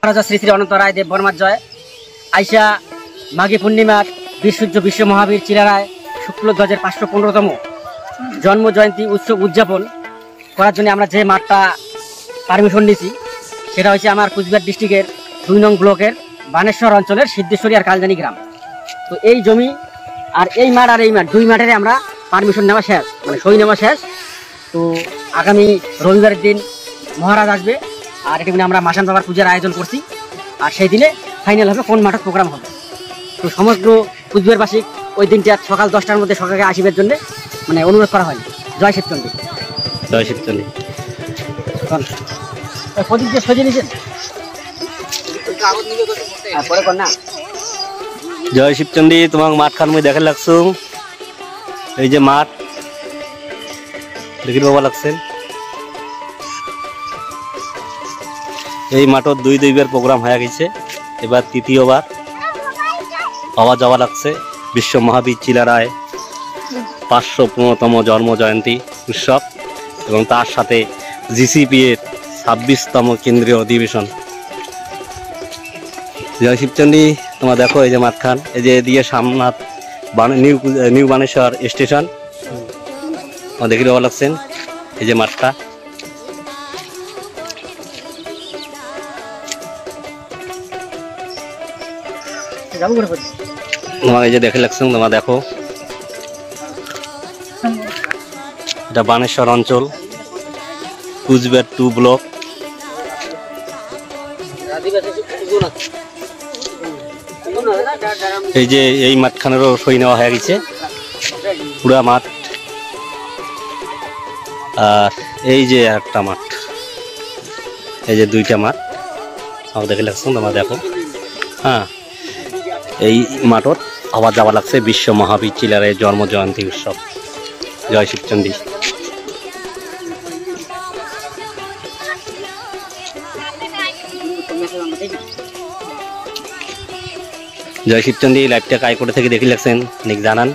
রাজা শ্রী শ্রী অনন্ত রায় দেব বর্মার জয়। আইসা মাঘী পূর্ণিমার বিশ্বসূর্য বিশ্ব মহাবীর চিলারায় শুক্লধ্বজের 515তম জন্ম জয়ন্তী উৎসব উদযাপন করার জন্য আমরা যে মাঠটা পারমিশন নিয়েছি সেটা হচ্ছে আমার কুচবিহার ডিস্ট্রিক্টের 2 নং ব্লকের বানেশ্বর অঞ্চলের সিদ্ধেশ্বরী আর কালজানি গ্রাম। তো এই জমি আর এই মাঠ আর এই মাঠ 2 মাঠের আমরা পারমিশন নেওয়া শেষ, মানে সই নেওয়া শেষ। তো আগামী রবিবারের দিন মহারাজ আসবে আর এখানে আমরা মাসান বাবার পূজার আয়োজন করছি। আর সেই দিনে ফাইনাল হবে কোন মাঠের প্রোগ্রাম হবে। তো সমগ্র কুচবিহারবাসী ওই দিনটা সকাল 10টার মধ্যে সকালে আসিবার জন্য মানে অনুরোধ করা হয়। জয় শিবচন্ডী। জয় শিবচন্ডী। প্রদীপ যে সজিয়ে নিয়েছেন পরে কর না। জয় শিবচন্ডী। তোমাক মাঠখান মই দেখে লাগছো, এই যে মাঠ দেখি বাবা লাগছে। এই মাঠত 2বার প্রোগ্রাম হয়ে গেছে, এবার 3য়বার পাওয়া যাওয়া লাগছে। বিশ্ব মহাবীর চিলারায় 515তম জন্ম জয়ন্তী উৎসব এবং তার সাথে জিসিপি এর 26তম কেন্দ্রীয় অধিবেশন। জয় শিবচন্ডী। তোমরা দেখো এই যে মাঠখান, এই যে এদিকে সামনাথ নিউ বানেশ্বর স্টেশন দেখি ভালো লাগছেন। এই যে মাঠটা তোমার এই যে দেখে লাগছেন। তোমরা দেখো এটা বানেশ্বর অঞ্চল, কুচবিহার 2 ব্লক। এই যে এই মাঠখানেরও সই নেওয়া হয়ে গেছে, পুরা মাঠ। আর এই যে একটা মাঠ, এই যে 2টা মাঠ আমার দেখে লাগছে। তোমরা দেখো, হ্যাঁ, এই মাঠত আবার যাওয়া লাগছে বিশ্ব মহাবীর চিলারায়ের জন্ম জয়ন্তী উৎসব। জয় শিবচন্ডী। জয় শিবচন্ডী। লাইভটা কাই করে থেকে দেখি লাগছেন নিক জানান।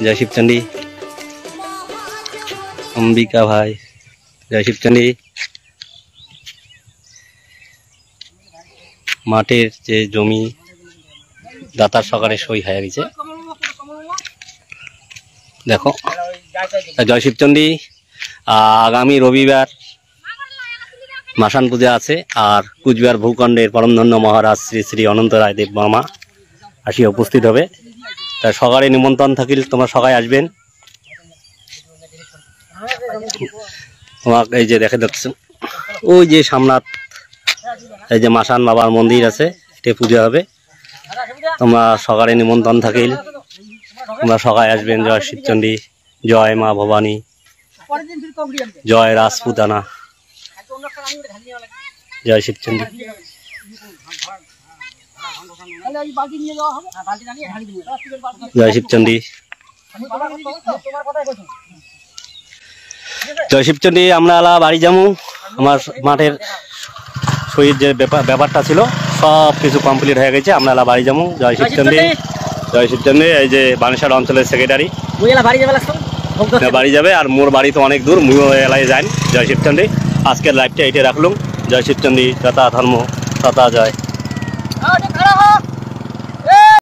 জয় শিবচন্ডী। অম্বিকা ভাই, জয় শিবচন্ডী। মাঠের যে জমি দাতার সকালে সই হয়ে গেছে, দেখো। জয় শিবচন্ডী। আগামী রবিবার মাসান পূজা আছে, আর কুচবিহার ভূখণ্ডের পরমধন্য মহারাজ শ্রী শ্রী অনন্ত রায় দেব বর্মা আসি উপস্থিত হবে। তাই সকালে নিমন্ত্রণ থাকিল, তোমরা সকালে আসবেন। তোমাকে এই যে দেখে দেখছো, ওই যে সামনাথ এই যে মাসান বাবার মন্দির আছে, এটা পূজা হবে। তোমরা সকালে নিমন্ত্রণ থাকিল, তোমরা সকালে আসবেন। জয় শিবচন্ডী। জয় মা ভবানী। জয় রাজপুতানা। জয় শিবচন্ডী। জয় শিবচন্ডী। জয় শিবচন্ডী। আমরা বাড়ি যাবো। আমার মাঠের শহীদ যে ব্যাপারটা ছিল সব কিছু কমপ্লিট হয়ে গেছে, আমরা বাড়ি যাবো। জয় শিবচন্ডী। জয় শিবচন্ডী। এই যে বানেশ্বর অঞ্চলের সেক্রেটারি বাড়ি যাবে, আর মোর বাড়ি তো অনেক দূর, মুও এলাকায় যাই। জয় শিবচন্ডী। আজকের লাইভটা এইটা রাখলাম। জয় শিবচন্ডী। যথা ধর্ম তথা জয়।